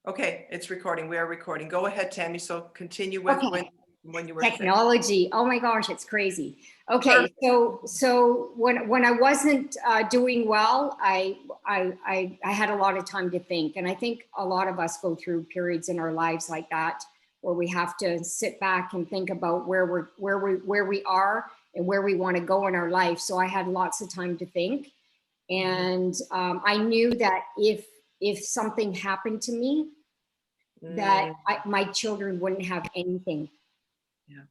Okay, it's recording. We are recording. Go ahead, Tammy. So continue with Okay. when you were sick. Technology. Oh my gosh, it's crazy. Okay, Perfect. so when I wasn't doing well, I had a lot of time to think, and I think a lot of us go through periods in our lives like that, where we have to sit back and think about where we are and where we want to go in our life. So I had lots of time to think, and I knew that if something happened to me, that my children wouldn't have anything. Yeah.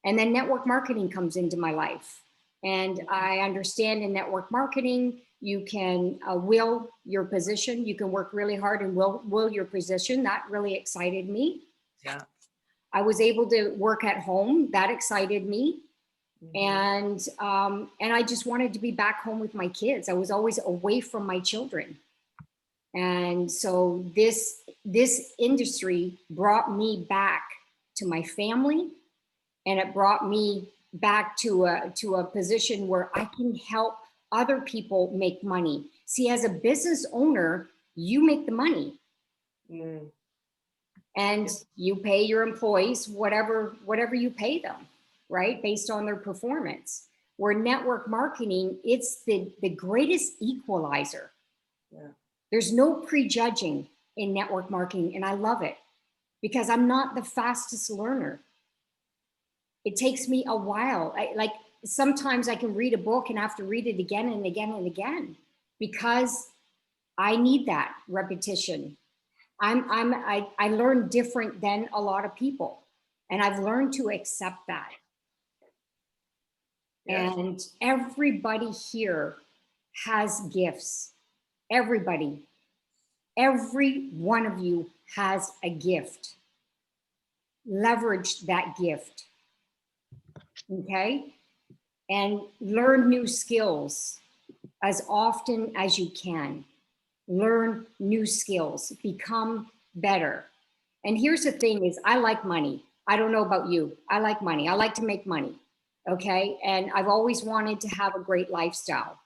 And then network marketing comes into my life. And I understand in network marketing, you can will your position. You can work really hard and will your position. That really excited me. Yeah. I was able to work at home. That excited me. And I just wanted to be back home with my kids. I was always away from my children. And so this industry brought me back to my family, and it brought me back to a position where I can help other people make money. See, as a business owner, you make the money, and you pay your employees whatever you pay them, right, based on their performance. Where network marketing, it's the greatest equalizer. Yeah. There's no prejudging in network marketing, and I love it because I'm not the fastest learner. It takes me a while. Like sometimes I can read a book and have to read it again and again and again because I need that repetition. I learn different than a lot of people, and I've learned to accept that. Yes. And everybody here has gifts. Everybody, every one of you has a gift. Leverage that gift. Okay? And learn new skills as often as you can. Learn new skills, become better. And here's the thing is, I like money. I don't know about you. I like money. I like to make money. Okay? And I've always wanted to have a great lifestyle.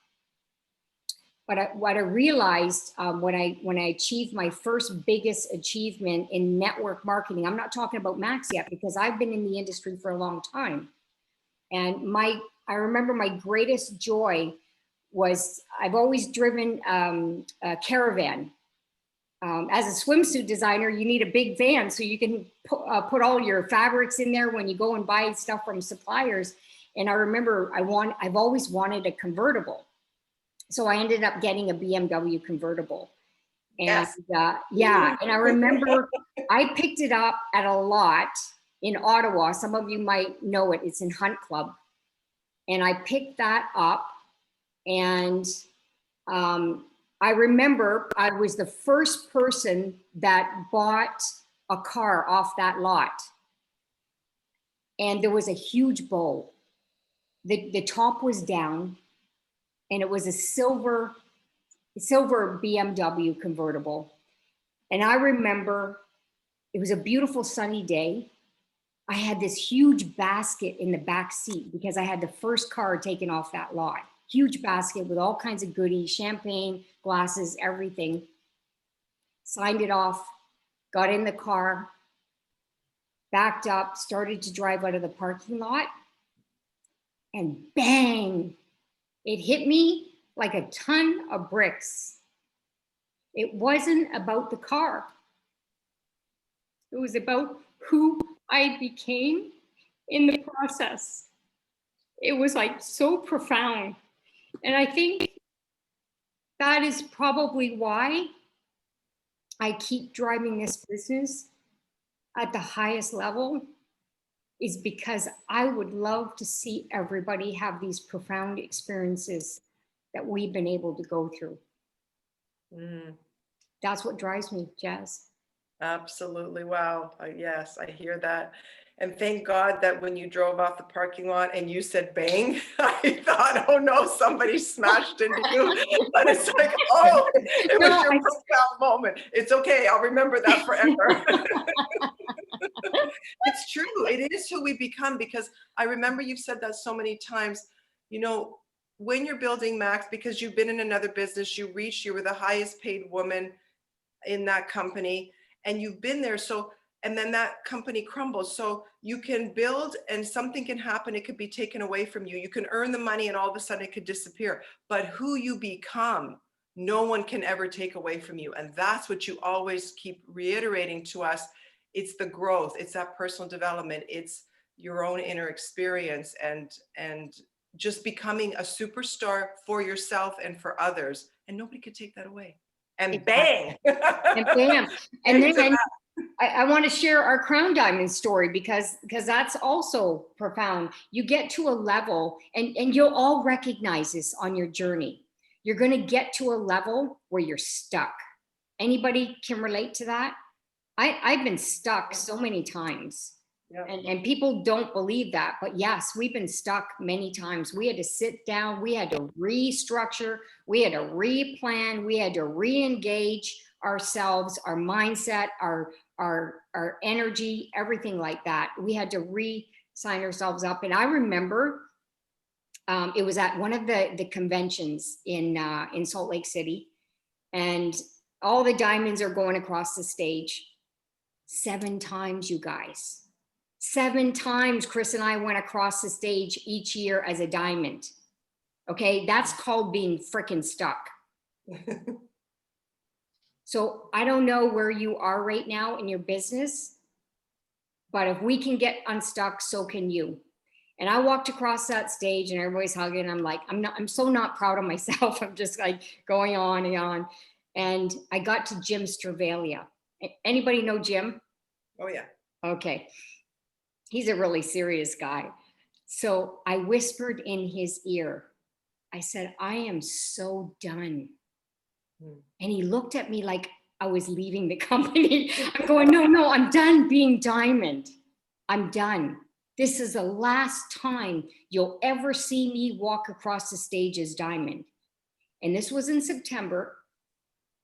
But what I realized when I achieved my first biggest achievement in network marketing, I'm not talking about Max yet because I've been in the industry for a long time. And I remember my greatest joy was I've always driven a caravan. As a swimsuit designer, you need a big van so you can put all your fabrics in there when you go and buy stuff from suppliers. And I remember I've always wanted a convertible. So I ended up getting a BMW convertible. And yeah, and I remember I picked it up at a lot in Ottawa. Some of you might know it. It's in Hunt Club. And I picked that up, and I remember I was the first person that bought a car off that lot. And there was a huge bow. The top was down, and it was a silver BMW convertible. And I remember it was a beautiful sunny day. I had this huge basket in the back seat because I had the first car taken off that lot. Huge basket with all kinds of goodies, champagne, glasses, everything. Signed it off, got in the car, backed up, started to drive out of the parking lot, and bang, it hit me like a ton of bricks. It wasn't about the car. It was about who I became in the process. It was like so profound. And I think that is probably why I keep driving this business at the highest level, is because I would love to see everybody have these profound experiences that we've been able to go through. That's what drives me, Jazz. Absolutely. Wow. Yes, I hear that. And thank God that when you drove off the parking lot and you said bang, I thought, oh no, somebody smashed into you. But it's like, oh, it was your profound moment. It's okay. I'll remember that forever. It's true. It is who we become, because I remember you've said that so many times. You know, when you're building Max, because you've been in another business, you were the highest paid woman in that company. and you've been there. So, and then that company crumbles. So you can build and something can happen. It could be taken away from you. You can earn the money and all of a sudden it could disappear. But who you become, no one can ever take away from you. And that's what you always keep reiterating to us. It's the growth. It's that personal development. It's your own inner experience and just becoming a superstar for yourself and for others. And nobody could take that away. And bang. And bam. And then I want to share our crown diamond story because that's also profound. You get to a level and you'll all recognize this on your journey. You're going to get to a level where you're stuck. Anybody can relate to that? I've been stuck so many times. Yeah. And people don't believe that, but yes, we've been stuck many times. We had to sit down, we had to restructure, we had to replan, we had to re-engage ourselves, our mindset, our energy, everything like that. We had to re-sign ourselves up. And I remember it was at one of the conventions in Salt Lake City, and all the diamonds are going across the stage. 7 times, you guys. 7 times Chris and I went across the stage each year as a diamond. Okay, that's called being freaking stuck. So I don't know where you are right now in your business, but if we can get unstuck, so can you. And I walked across that stage and everybody's hugging. I'm like, I'm so not proud of myself. I'm just like going on and on. And I got to Jim Stravalia. Anybody know Jim? Oh yeah. Okay. He's a really serious guy. So I whispered in his ear, I said, I am so done. And he looked at me like I was leaving the company. I'm going, no, I'm done being diamond. I'm done. This is the last time you'll ever see me walk across the stage as diamond. And this was in September.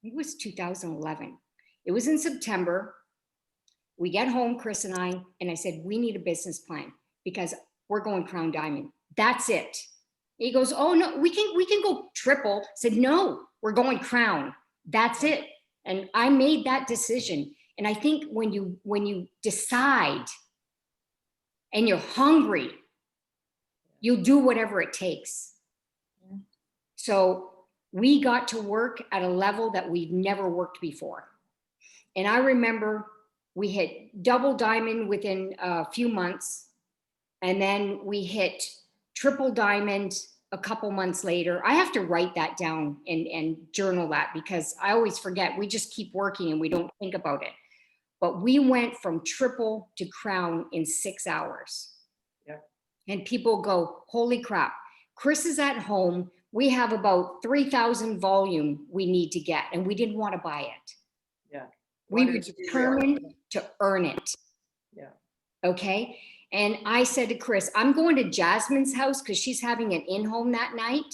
It was 2011. It was in September. We get home, Chris and I said, we need a business plan because we're going crown diamond. That's it. He goes, oh no, we can go triple. I said, no, we're going crown. That's it. And I made that decision. And I think when you decide and you're hungry, you'll do whatever it takes. Yeah. So we got to work at a level that we've never worked before. And I remember we hit double diamond within a few months. And then we hit triple diamond a couple months later. I have to write that down and journal that because I always forget. We just keep working and we don't think about it. But we went from triple to crown in 6 hours. Yeah. And people go, holy crap, Chris is at home. We have about 3,000 volume we need to get, and we didn't want to buy it. Yeah. We were determined to earn it. Yeah. Okay. And I said to Chris, I'm going to Jasmine's house because she's having an in-home that night.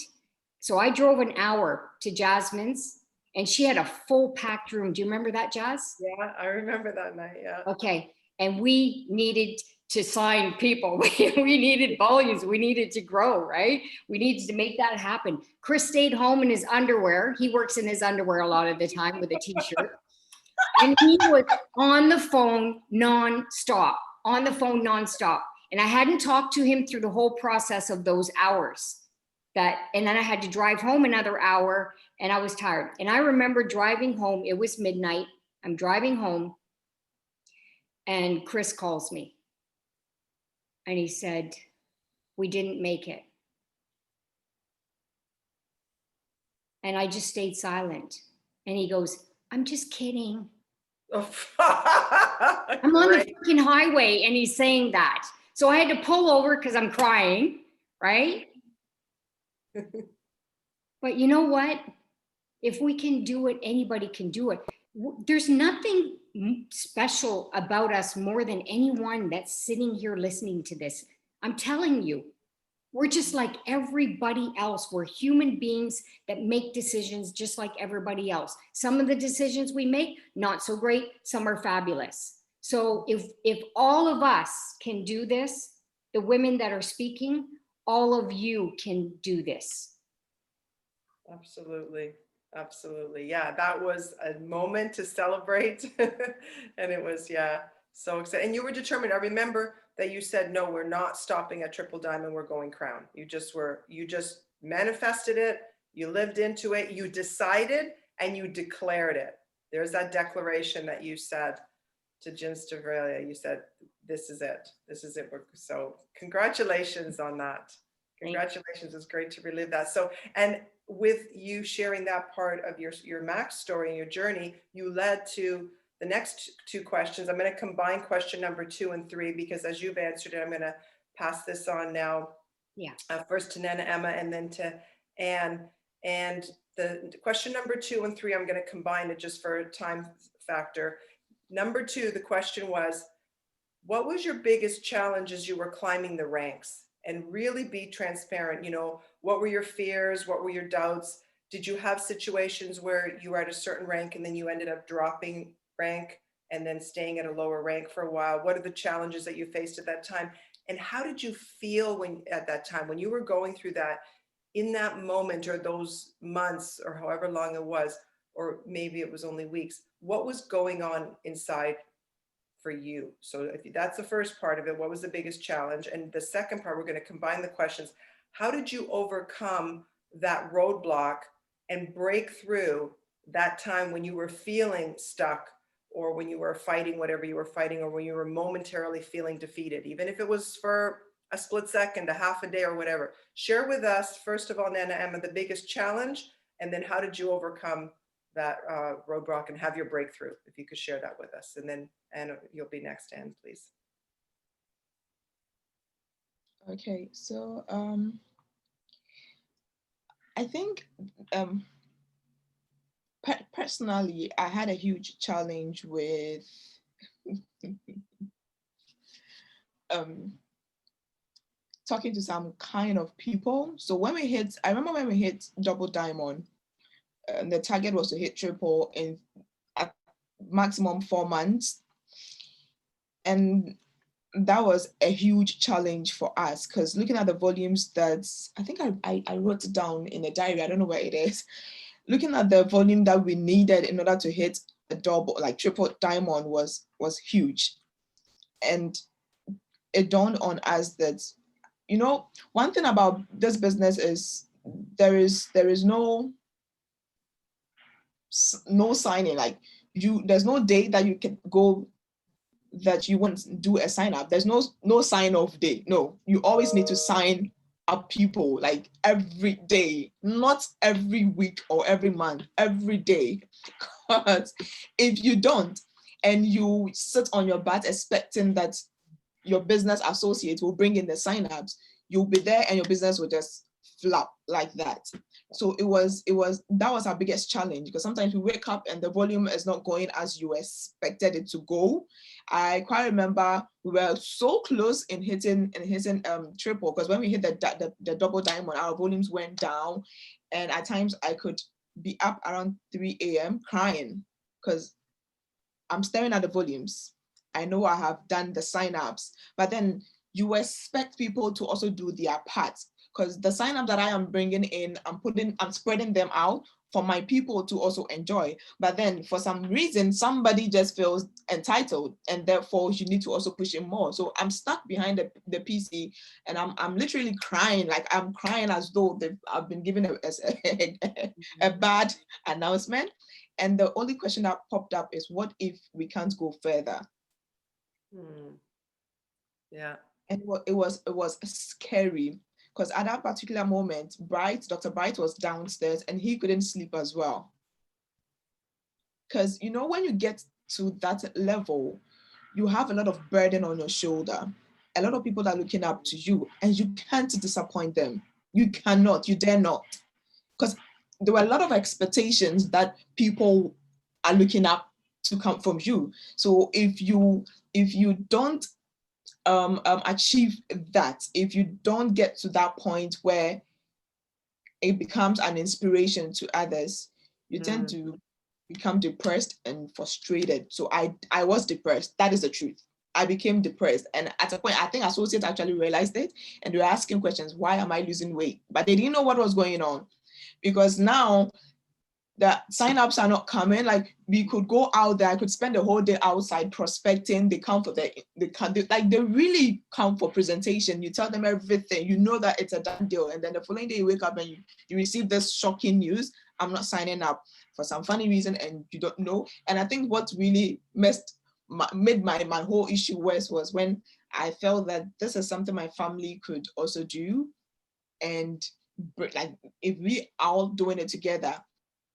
So I drove an hour to Jasmine's and she had a full packed room. Do you remember that, Jazz? Yeah, I remember that night. Yeah. Okay. And we needed to sign people. We needed volumes. We needed to grow, right? We needed to make that happen. Chris stayed home in his underwear. He works in his underwear a lot of the time with a t-shirt. And he was on the phone nonstop, And I hadn't talked to him through the whole process of those hours. And then I had to drive home another hour and I was tired. And I remember driving home, it was midnight. I'm driving home and Chris calls me. And he said, we didn't make it. And I just stayed silent. And he goes, I'm just kidding. I'm on the freaking highway and he's saying that. So I had to pull over because I'm crying, right? But you know what? If we can do it, anybody can do it. There's nothing special about us more than anyone that's sitting here listening to this. I'm telling you, we're just like everybody else. We're human beings that make decisions just like everybody else. Some of the decisions we make, not so great. Some are fabulous. So if all of us can do this, the women that are speaking, all of you can do this. Absolutely. Absolutely. Yeah, that was a moment to celebrate. And it was, yeah, so exciting. And you were determined. I remember that you said, no, we're not stopping at triple diamond, we're going crown. You just manifested it, you lived into it, you decided and you declared it. There's that declaration that you said to Jim Stavralia. You said, this is it. This is it. So congratulations on that. Congratulations. It's great to relive that. So, and with you sharing that part of your Max story and your journey, you led to the next two questions. I'm going to combine question number 2 and 3, because as you've answered it, I'm going to pass this on now. Yeah. First to Nana Emma and then to Anne. And the question number 2 and 3, I'm going to combine it just for a time factor. Number 2, the question was, what was your biggest challenge as you were climbing the ranks? And really be transparent. You know, what were your fears? What were your doubts? Did you have situations where you were at a certain rank and then you ended up dropping rank and then staying at a lower rank for a while? What are the challenges that you faced at that time? And how did you feel when at that time, when you were going through that, in that moment or those months or however long it was, or maybe it was only weeks, what was going on inside for you? So if that's the first part of it, what was the biggest challenge? And the second part, we're going to combine the questions. How did you overcome that roadblock and break through that time when you were feeling stuck, or when you were fighting whatever you were fighting, or when you were momentarily feeling defeated, even if it was for a split second, a half a day, or whatever? Share with us, first of all, Nana Emma, the biggest challenge, and then how did you overcome that roadblock and have your breakthrough, if you could share that with us. And then Anne, you'll be next, Anne, please. Okay, so I think personally, I had a huge challenge with talking to some kind of people. So when we hit, I remember when we hit double diamond, the target was to hit triple in at maximum 4 months. And that was a huge challenge for us, because looking at the volumes that I think I wrote it down in a diary, I don't know where it is. Looking at the volume that we needed in order to hit a double, like triple diamond, was huge. And it dawned on us that, you know, one thing about this business is there is no signing. Like, there's no day that you can go that you won't do a sign up. There's no sign off day. No, you always need to sign up people, like every day, not every week or every month, every day. Because if you don't, and you sit on your butt expecting that your business associates will bring in the sign-ups, you'll be there and your business will just flop like that. So that was our biggest challenge, because sometimes we wake up and the volume is not going as you expected it to go. I quite remember we were so close in hitting triple, because when we hit the double diamond, our volumes went down, and at times I could be up around 3 a.m. crying, because I'm staring at the volumes. I know I have done the sign-ups, but then you expect people to also do their part, because the sign-up that I am bringing in, I'm spreading them out for my people to also enjoy. But then for some reason, somebody just feels entitled, and therefore you need to also push in more. So I'm stuck behind the PC, and I'm literally crying. Like, I'm crying as though I've been given a bad announcement. And the only question that popped up is, what if we can't go further? Yeah. And it was scary, because at that particular moment, Dr. Bright was downstairs and he couldn't sleep as well. Because, you know, when you get to that level, you have a lot of burden on your shoulder. A lot of people are looking up to you, and you can't disappoint them. You cannot, you dare not. Because there were a lot of expectations that people are looking up to come from you. So if you don't achieve that, if you don't get to that point where it becomes an inspiration to others, you tend to become depressed and frustrated. So I was depressed. That is the truth. I became depressed. And at a point, I think associates actually realized it, and they were asking questions, why am I losing weight? But they didn't know what was going on, because now the sign-ups are not coming. Like we could go out there, I could spend the whole day outside prospecting. They come for they really come for presentation. You tell them everything, you know that it's a done deal. And then the following day you wake up and you receive this shocking news. I'm not signing up for some funny reason and you don't know. And I think what really made my whole issue worse was when I felt that this is something my family could also do. And like if we all doing it together,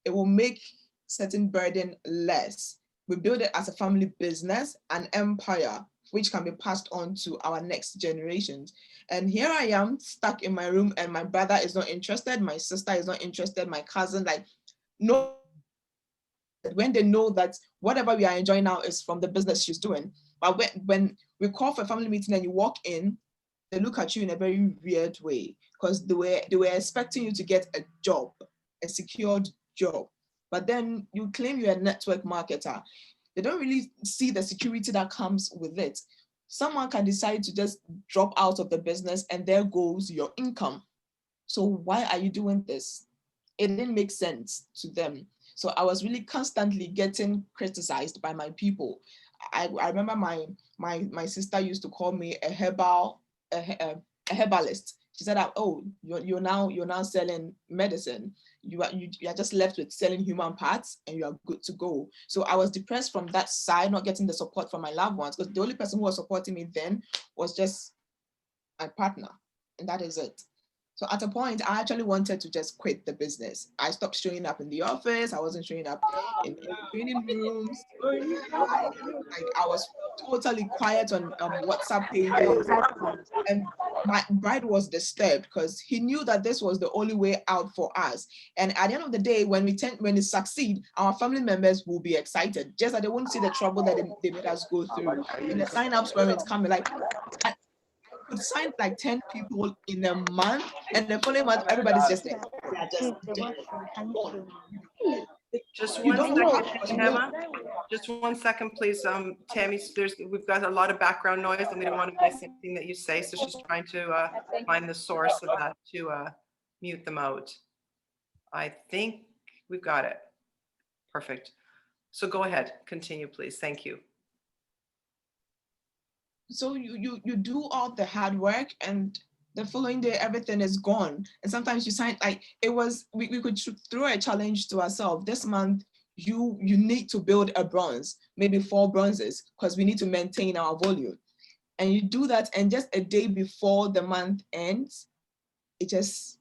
it will make certain burden less. We build it as a family business, an empire, which can be passed on to our next generations. And here I am stuck in my room and my brother is not interested, my sister is not interested, my cousin, like, no, when they know that whatever we are enjoying now is from the business she's doing. But when we call for a family meeting and you walk in, they look at you in a very weird way because they were expecting you to get a job, a secured job. But then you claim you're a network marketer. They don't really see the security that comes with it. Someone can decide to just drop out of the business and there goes your income. So why are you doing this? It didn't make sense to them. So I was really constantly getting criticized by my people. I remember my sister used to call me a herbalist. She said, "Oh, you're now selling medicine. You are just left with selling human parts, and you are good to go." So I was depressed from that side, not getting the support from my loved ones, because the only person who was supporting me then was just my partner, and that is it. So at a point, I actually wanted to just quit the business. I stopped showing up in the office. I wasn't showing up in the training rooms. I was totally quiet on WhatsApp pages. And my bride was disturbed because he knew that this was the only way out for us. And at the end of the day, when we succeed, our family members will be excited, just that they won't see the trouble that they made us go through. And the sign-ups weren't coming. Like, I could sign like 10 people in a month, and the following month, everybody's just like, they are just dead. Just You one don't know second, how Emma. Just 1 second, please. Tammy, we've got a lot of background noise and we don't want to miss anything that you say. So she's trying to find the source of that to mute them out. I think we've got it. Perfect. So go ahead, continue, please. Thank you. So you do all the hard work and the following day everything is gone. And sometimes you sign, like, it was, we could throw a challenge to ourselves. This month you need to build a bronze, maybe 4 bronzes, because we need to maintain our volume. And you do that, and just a day before the month ends, it just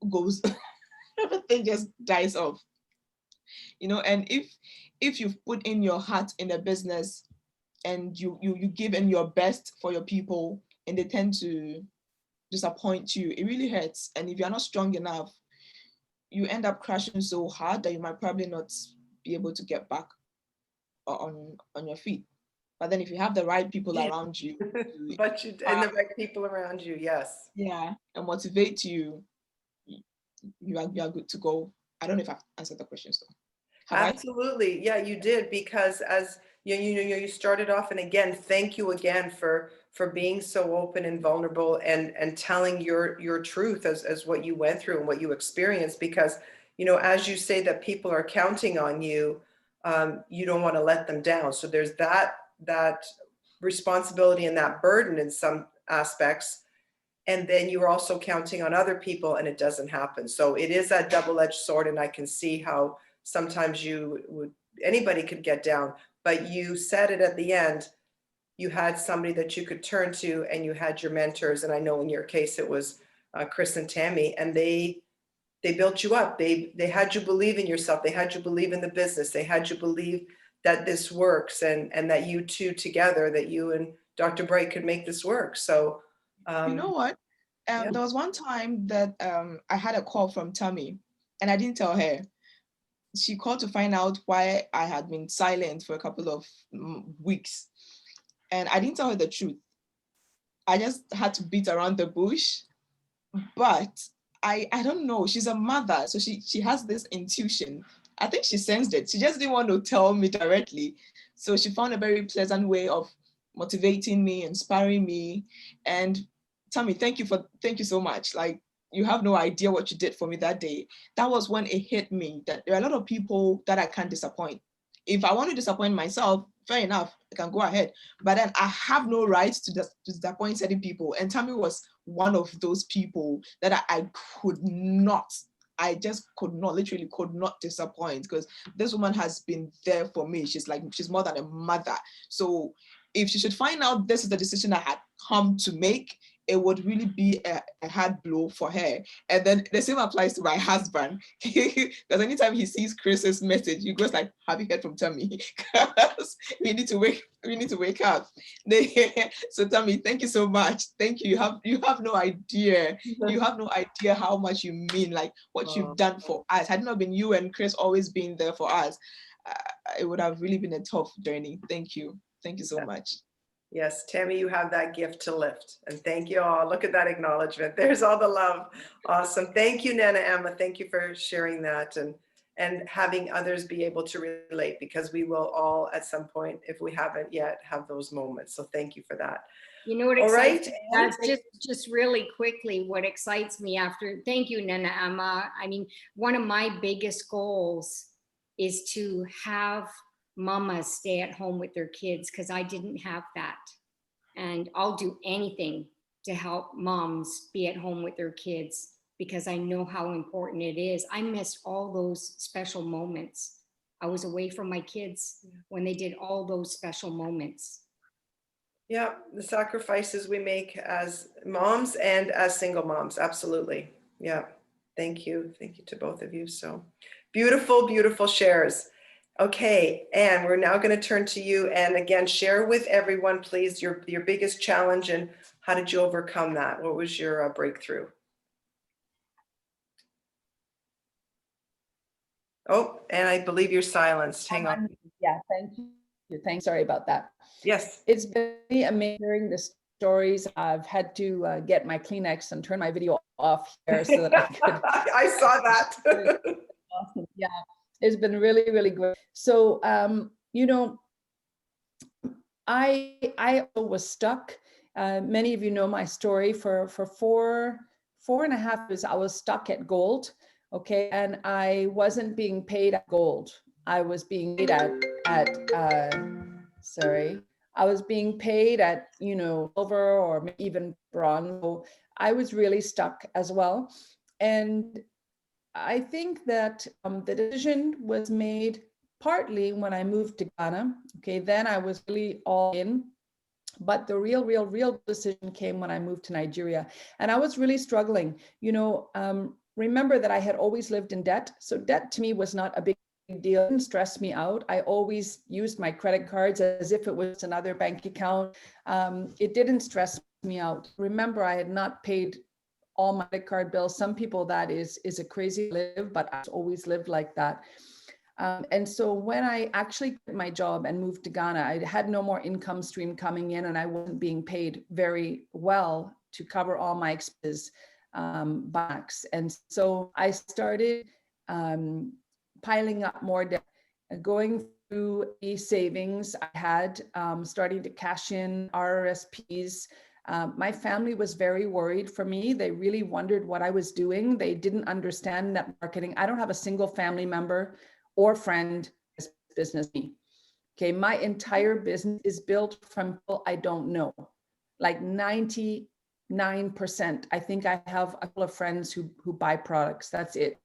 goes everything just dies off, you know. And if you've put in your heart in a business and you give in your best for your people and they tend to disappoint you, it really hurts. And if you're not strong enough, you end up crashing so hard that you might probably not be able to get back on your feet. But then if you have the right people around you, and the right people around you, yes. Yeah, and motivate you, you are good to go. I don't know if I've answered the questions though. Absolutely. Yeah, you did, because as you started off, and again, thank you again for being so open and vulnerable and telling your truth as what you went through and what you experienced, because as you say that people are counting on you, you don't want to let them down. So there's that responsibility and that burden in some aspects. And then you're also counting on other people and it doesn't happen. So it is that double-edged sword, and I can see how sometimes anybody could get down, but you said it at the end, you had somebody that you could turn to and you had your mentors. And I know in your case, it was Chris and Tammy, and they built you up. They had you believe in yourself. They had you believe in the business. They had you believe that this works and that you two together, that you and Dr. Bright could make this work. So, you know what? Yeah. There was one time that I had a call from Tammy and I didn't tell her. She called to find out why I had been silent for a couple of weeks. And I didn't tell her the truth. I just had to beat around the bush. But I don't know, she's a mother, so she has this intuition. I think she sensed it. She just didn't want to tell me directly. So she found a very pleasant way of motivating me, inspiring me. And Tammy, thank you so much. Like, you have no idea what you did for me that day. That was when it hit me that there are a lot of people that I can't disappoint. If I want to disappoint myself, fair enough, I can go ahead. But then I have no right to disappoint certain people. And Tammy was one of those people that I could not, I just could not, literally could not disappoint, because this woman has been there for me. She's more than a mother. So if she should find out this is the decision I had come to make, it would really be a hard blow for her. And then the same applies to my husband, because anytime he sees Chris's message, he goes like, "Have you heard from Tammy?" Because we need to wake up. So Tammy, thank you so much. Thank you. You have no idea. You have no idea how much you mean, like what you've done for us. Had it not been you and Chris always being there for us, it would have really been a tough journey. Thank you. Thank you so much. Yes, Tammy, you have that gift to lift. And thank you all. Look at that acknowledgement. There's all the love. Awesome. Thank you, Nana Emma. Thank you for sharing that and having others be able to relate, because we will all at some point, if we haven't yet, have those moments. So thank you for that. You know what All excites right. me? Just really quickly, what excites me after, thank you, Nana Emma. I mean, one of my biggest goals is to have mamas stay at home with their kids, because I didn't have that. And I'll do anything to help moms be at home with their kids, because I know how important it is. I missed all those special moments. I was away from my kids when they did all those special moments. Yeah, the sacrifices we make as moms and as single moms. Absolutely. Yeah. Thank you. Thank you to both of you. So beautiful, beautiful shares. Okay, and we're now going to turn to you, and again, share with everyone, please, your biggest challenge and how did you overcome that? What was your breakthrough? Oh, and I believe you're silenced. Hang on. Yeah, thank you. Thanks. Sorry about that. Yes. It's been amazing hearing the stories. I've had to get my Kleenex and turn my video off here so that I could. I saw that. Awesome. Yeah, it's been really, really good. So, you know, I was stuck. Many of you know my story. For 4.5 years, I was stuck at gold. Okay, and I wasn't being paid at gold. I was being paid I was being paid at, you know, silver or even bronze. So I was really stuck as well. And I think that the decision was made partly when I moved to Ghana. Okay, then I was really all in. But the real decision came when I moved to Nigeria. And I was really struggling. You know, remember that I had always lived in debt. So debt to me was not a big deal. It didn't stress me out. I always used my credit cards as if it was another bank account. It didn't stress me out. Remember, I had not paid all my credit card bills. Some people, that is a crazy live, but I always lived like that. And so when I actually quit my job and moved to Ghana, I had no more income stream coming in, and I wasn't being paid very well to cover all my expenses backs. And so I started piling up more debt, going through the savings I had, starting to cash in RRSPs. My family was very worried for me. They really wondered what I was doing. They didn't understand net marketing. I don't have a single family member or friend as business me. Okay, my entire business is built from people I don't know, like 99%. I think I have a couple of friends who buy products. That's it.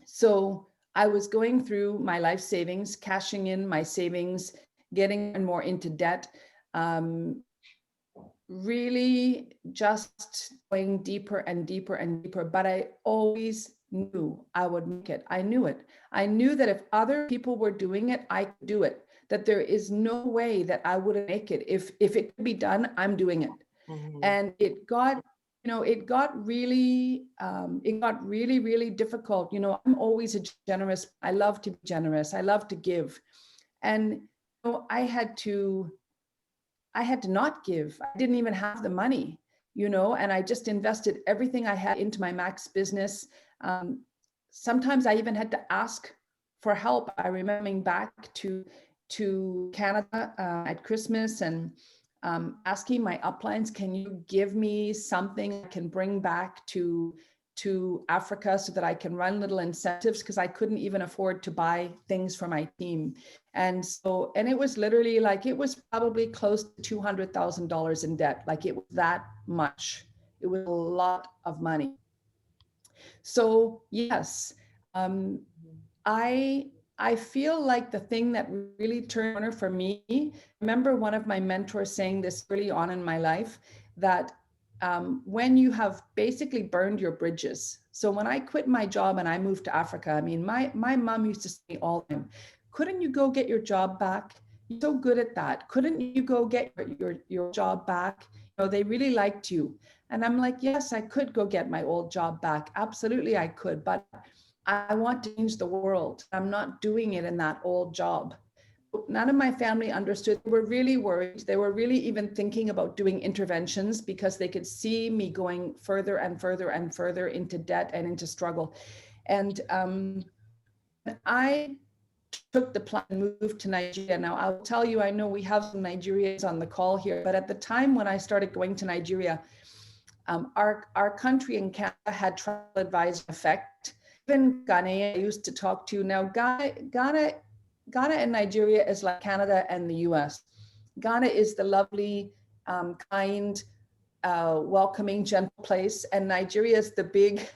So I was going through my life savings, cashing in my savings, getting more into debt. Really just going deeper and deeper and deeper, but I always knew I would make it. I knew it. I knew that if other people were doing it, I could do it, that there is no way that I wouldn't make it. If it could be done, I'm doing it. Mm-hmm. And it got, you know, it got really, really difficult. You know, I'm always a generous. I love to be generous. I love to give. And you know, I had to not give. I didn't even have the money, you know, and I just invested everything I had into my Max business. Sometimes I even had to ask for help. I remember back to Canada at Christmas, and asking my uplines, can you give me something I can bring back to Africa so that I can run little incentives, because I couldn't even afford to buy things for my team. And so, and it was literally like, it was probably close to $200,000 in debt. Like it was that much. It was a lot of money. So yes, I feel like the thing that really turned the corner for me, I remember one of my mentors saying this early on in my life, that when you have basically burned your bridges. So when I quit my job and I moved to Africa, I mean, my mom used to say all the time, couldn't you go get your job back? You're so good at that. Couldn't you go get your job back? You know, they really liked you. And I'm like, yes, I could go get my old job back. Absolutely, I could. But I want to change the world. I'm not doing it in that old job. None of my family understood. They were really worried. They were really even thinking about doing interventions because they could see me going further and further and further into debt and into struggle. And I took the plan and moved to Nigeria. Now, I'll tell you, I know we have some Nigerians on the call here, but at the time when I started going to Nigeria, our country in Canada had travel advisor effect. Even Ghana I used to talk to. Now, Ghana and Nigeria is like Canada and the US. Ghana is the lovely, kind, welcoming, gentle place. And Nigeria is the big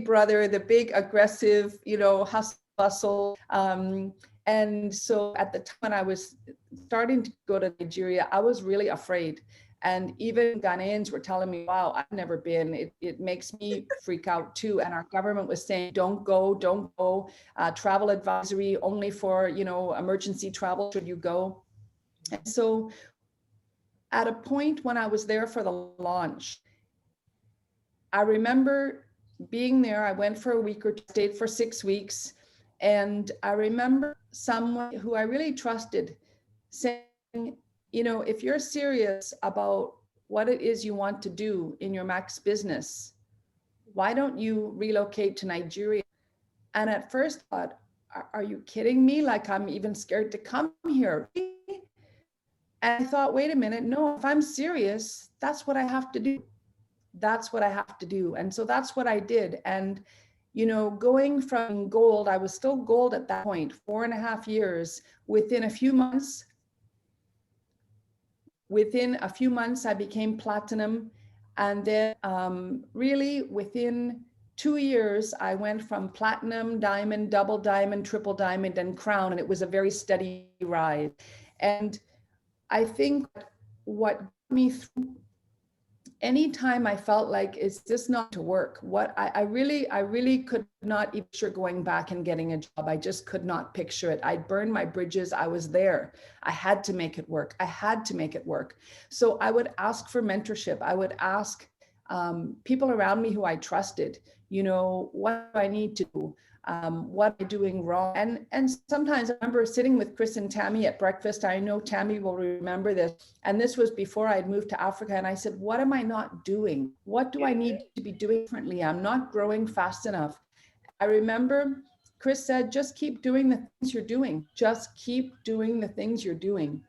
brother, the big aggressive, you know, hustle, bustle. And so at the time when I was starting to go to Nigeria, I was really afraid. And even Ghanaians were telling me, wow, I've never been. It makes me freak out too. And our government was saying, don't go. Travel advisory only for, you know, emergency travel should you go. And so at a point when I was there for the launch, I remember being there. I went for a week or two, stayed for 6 weeks. And I remember someone who I really trusted saying, you know, if you're serious about what it is you want to do in your Max business, why don't you relocate to Nigeria? And at first I thought, are you kidding me? Like, I'm even scared to come here. And I thought, wait a minute, no, if I'm serious, that's what I have to do. That's what I have to do. And so that's what I did. And, you know, going from gold, I was still gold at that point, 4.5 years. Within a few months, I became platinum. And then really within 2 years, I went from platinum, diamond, double diamond, triple diamond, and crown. And it was a very steady rise. And I think what got me through, anytime I felt like, is this not to work? What I really could not even picture going back and getting a job. I just could not picture it. I'd burned my bridges. I was there. I had to make it work. So I would ask for mentorship. I would ask people around me who I trusted, you know, what do I need to do? What am I doing wrong? And sometimes I remember sitting with Chris and Tammy at breakfast. I know Tammy will remember this. And this was before I'd moved to Africa. And I said, what am I not doing? What do I need to be doing differently? I'm not growing fast enough. I remember Chris said, just keep doing the things you're doing. Just keep doing the things you're doing,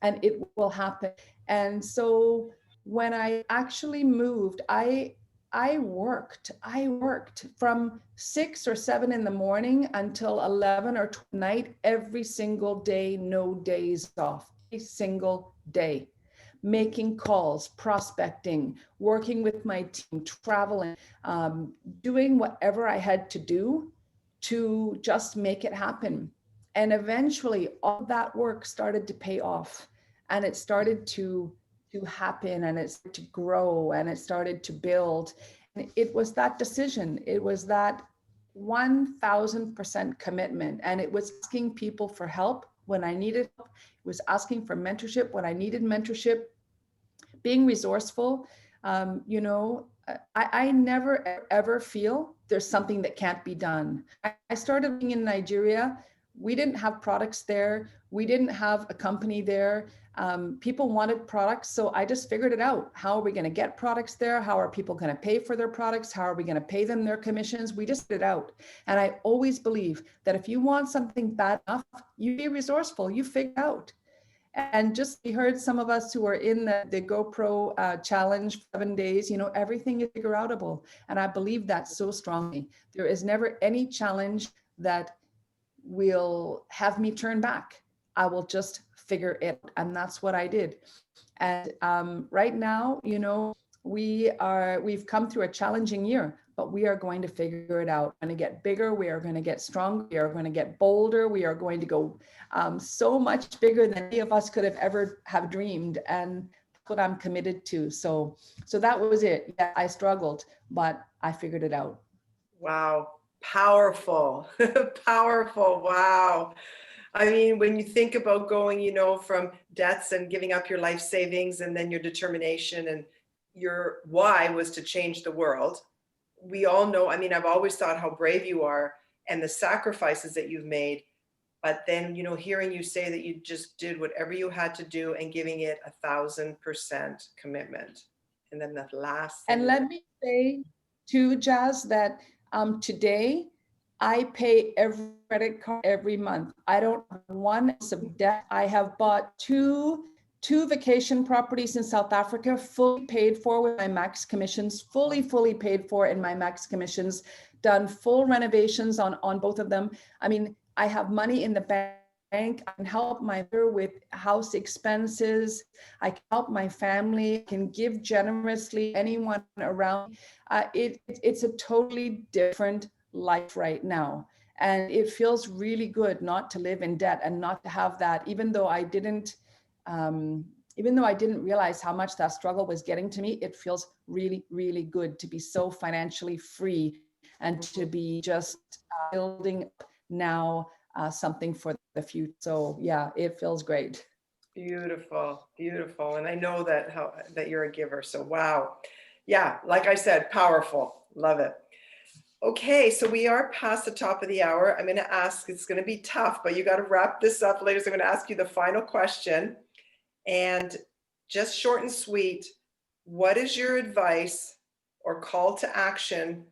and it will happen. And so when I actually moved, I worked from 6 or 7 in the morning until 11 or 12 at night, every single day, no days off, every single day, making calls, prospecting, working with my team, traveling, doing whatever I had to do to just make it happen. And eventually all that work started to pay off, and it started to happen, and it started to grow, and it started to build. And it was that decision. It was that 1000% commitment. And it was asking people for help when I needed help. It was asking for mentorship when I needed mentorship, being resourceful. You know, I never, ever feel there's something that can't be done. I started being in Nigeria. We didn't have products there. We didn't have a company there. People wanted products. So I just figured it out. How are we going to get products there? How are people going to pay for their products? How are we going to pay them their commissions? We just did it out. And I always believe that if you want something bad enough, you be resourceful, you figure it out. And just we heard some of us who are in the GoPro challenge 7 days, you know, everything is figure outable. And I believe that so strongly. There is never any challenge that will have me turn back. I will just figure it out. And that's what I did. And right now, you know, we've come through a challenging year, but we are going to figure it out. We're going to get bigger. We are going to get stronger. We are going to get bolder. We are going to go so much bigger than any of us could have ever have dreamed. And that's what I'm committed to. So that was it. Yeah, I struggled, but I figured it out. Wow. Powerful. Powerful. Wow. I mean, when you think about going, you know, from debts and giving up your life savings and then your determination, and your why was to change the world. We all know, I mean, I've always thought how brave you are and the sacrifices that you've made. But then, you know, hearing you say that you just did whatever you had to do and giving it 1,000% commitment. And then the last thing. And let me say too, Jazz, that today I pay every credit card every month. I don't have one ounce of debt. I have bought two vacation properties in South Africa, fully paid for with my max commissions, fully paid for in my max commissions, done full renovations on both of them. I mean, I have money in the bank. I can help my mother with house expenses. I can help my family, I can give generously anyone around. It's a totally different life right now. And it feels really good not to live in debt and not to have that, even though I didn't realize how much that struggle was getting to me. It feels really, really good to be so financially free and to be just building now something for the future. So yeah, it feels great. Beautiful, beautiful. And I know that you're a giver. So wow. Yeah, like I said, powerful. Love it. Okay, so we are past the top of the hour. I'm going to ask, it's going to be tough, but you got to wrap this up, ladies. I'm going to ask you the final question, and just short and sweet. What is your advice or call to action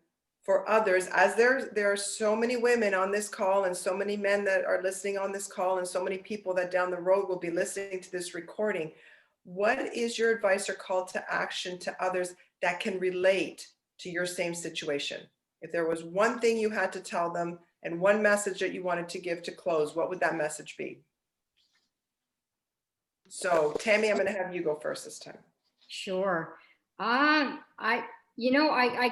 for others, as there are so many women on this call and so many men that are listening on this call and so many people that down the road will be listening to this recording? What is your advice or call to action to others that can relate to your same situation? If there was one thing you had to tell them and one message that you wanted to give to close, what would that message be? So Tammy, I'm going to have you go first this time. Sure. I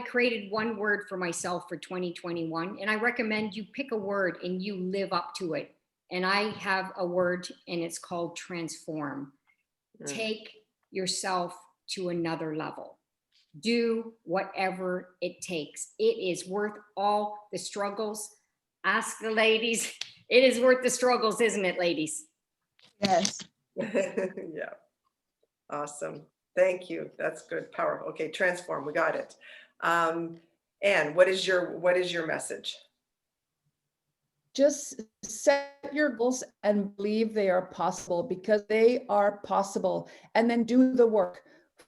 created one word for myself for 2021, and I recommend you pick a word and you live up to it. And I have a word, and it's called transform. Take yourself to another level. Do whatever it takes. It is worth all the struggles. Ask the ladies. It is worth the struggles, isn't it, ladies? Yes. Yeah. Awesome. Thank you. That's good. Power. Okay. Transform. We got it. Anne, what is your message? Just set your goals and believe they are possible, because they are possible. And then do the work.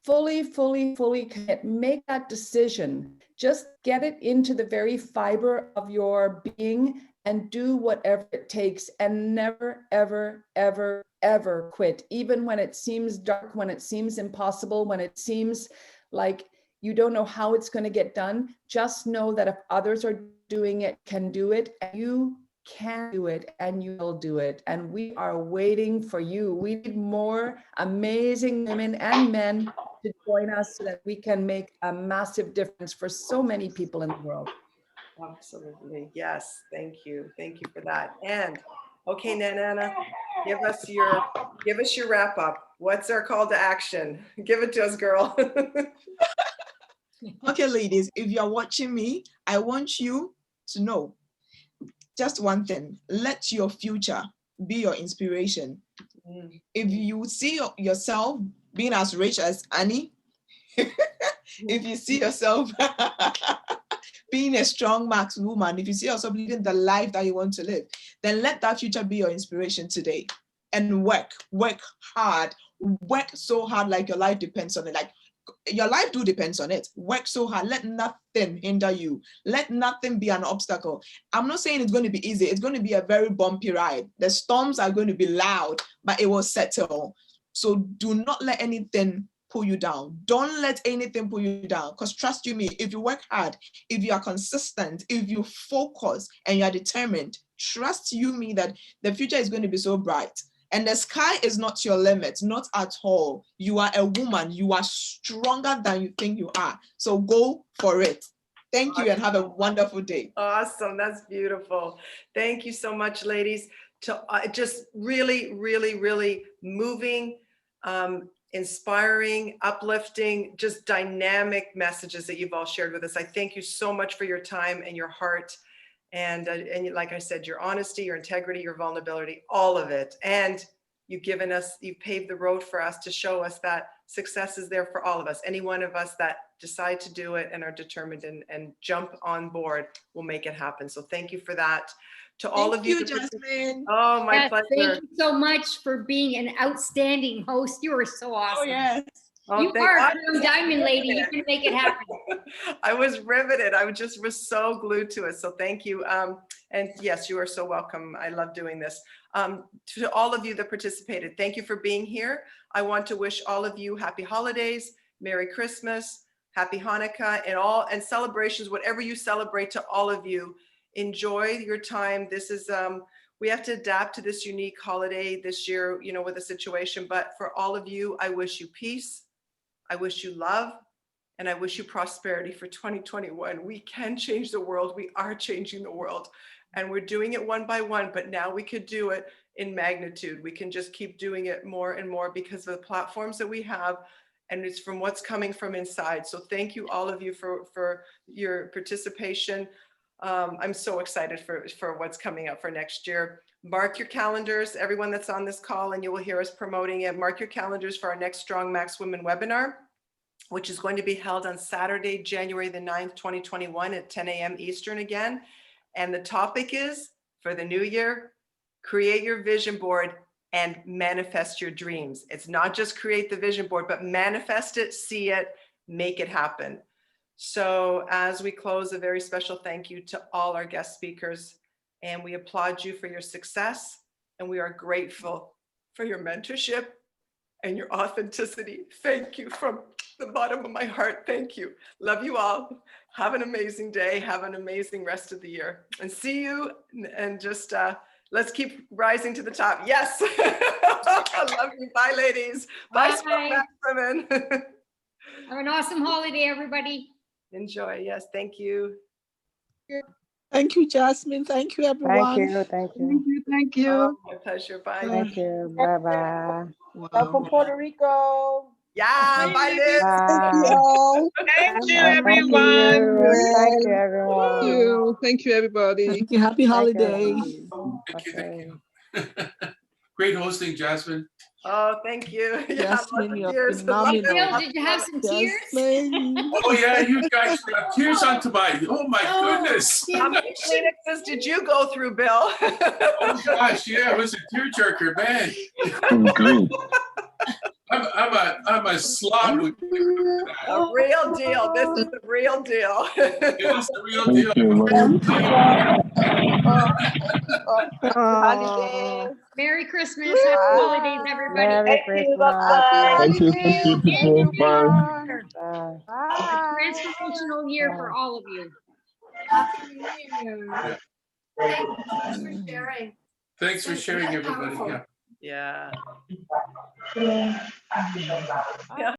Fully commit. Make that decision. Just get it into the very fiber of your being and do whatever it takes, and never, ever, ever, ever quit. Even when it seems dark, when it seems impossible, when it seems like you don't know how it's going to get done. Just know that if others are doing it, can do it, and you can do it, and you will do it. And we are waiting for you. We need more amazing women and men to join us so that we can make a massive difference for so many people in the world. Absolutely. Yes. Thank you. Thank you for that. And okay, Nana, give us your wrap up. What's our call to action? Give it to us, girl. Okay, ladies, if you're watching me, I want you to know just one thing. Let your future be your inspiration. If you see yourself being as rich as Annie, if you see yourself being a strong Max woman, if you see yourself leading the life that you want to live, then let that future be your inspiration today. And work hard, work so hard like your life depends on it. Like your life do depends on it. Work so hard. Let nothing hinder you. Let nothing be an obstacle. I'm not saying it's going to be easy. It's going to be a very bumpy ride. The storms are going to be loud, but it will settle. So do not let anything pull you down. Don't let anything pull you down. Because trust you me, if you work hard, if you are consistent, if you focus and you are determined, trust you me that the future is going to be so bright. And the sky is not your limit, not at all. You are a woman. You are stronger than you think you are. So go for it. Thank you and have a wonderful day. Awesome. That's beautiful. Thank you so much, ladies. To just really, really, really moving, inspiring, uplifting, just dynamic messages that you've all shared with us. I thank you so much for your time and your heart. And like I said, your honesty, your integrity, your vulnerability, all of it. And you've paved the road for us to show us that success is there for all of us. Any one of us that decide to do it and are determined and jump on board will make it happen. So thank you for that. To all of you, Jasmine. Oh, my Yes, pleasure. thank you so much for being an outstanding host. You are so awesome. Oh, yes. Oh, You thank are God. a true diamond lady. You can make it happen. I was riveted. I was so glued to it. So thank you. And yes, you are so welcome. I love doing this. To all of you that participated, thank you for being here. I want to wish all of you happy holidays, Merry Christmas, Happy Hanukkah, and celebrations, whatever you celebrate. To all of you, enjoy your time. This is we have to adapt to this unique holiday this year, with the situation. But for all of you, I wish you peace. I wish you love, and I wish you prosperity for 2021. We can change the world. We are changing the world, and we're doing it one by one, but now we could do it in magnitude. We can just keep doing it more and more because of the platforms that we have, and it's from what's coming from inside. So thank you, all of you, for your participation. I'm so excited for what's coming up for next year. Mark your calendars, everyone that's on this call, and you will hear us promoting it. Mark your calendars for our next Strong Max Women webinar, which is going to be held on Saturday, January the 9th, 2021 at 10 a.m. Eastern again. And the topic is, for the new year, create your vision board and manifest your dreams. It's not just create the vision board, but manifest it, see it, make it happen. So as we close, a very special thank you to all our guest speakers, and we applaud you for your success, and we are grateful for your mentorship and your authenticity. Thank you from the bottom of my heart. Thank you. Love you all. Have an amazing day. Have an amazing rest of the year, and see you. And just let's keep rising to the top. Yes. I love you. Bye, ladies. Bye, Strong Max Women. Have an awesome holiday, everybody. Enjoy. Yes. Thank you. Thank you, Jasmine. Thank you, everyone. Thank you. Thank you. Thank you. Oh, my pleasure. Bye. Thank you. Bye-bye. Wow. from Puerto Rico. Yeah. Bye, Liz. Thank you Bye. all. Thank you, Thank everyone. you. Thank you, Thank everyone. you. Thank you, everybody. Thank you. Happy holiday. Thank you. Okay. Thank you. Great hosting, Jasmine. Oh, thank you. Yeah, Jasmine, you're tears. phenomenal. Bill, did you have some tears? Jasmine. Oh yeah, you guys got tears onto my. Oh my goodness. How many Kleenexes did you go through, Bill? Oh gosh, yeah, it was a tearjerker, man. I'm a slob. With A real deal. This is the real deal. It's the real deal. Oh. Merry Christmas. Happy holidays, everybody. Merry Christmas. Thank you. Thank you. Bye. A transformational year for all of you. Happy New Year. Thanks for sharing. Thanks for sharing, everybody. Yeah. Yeah. Yeah.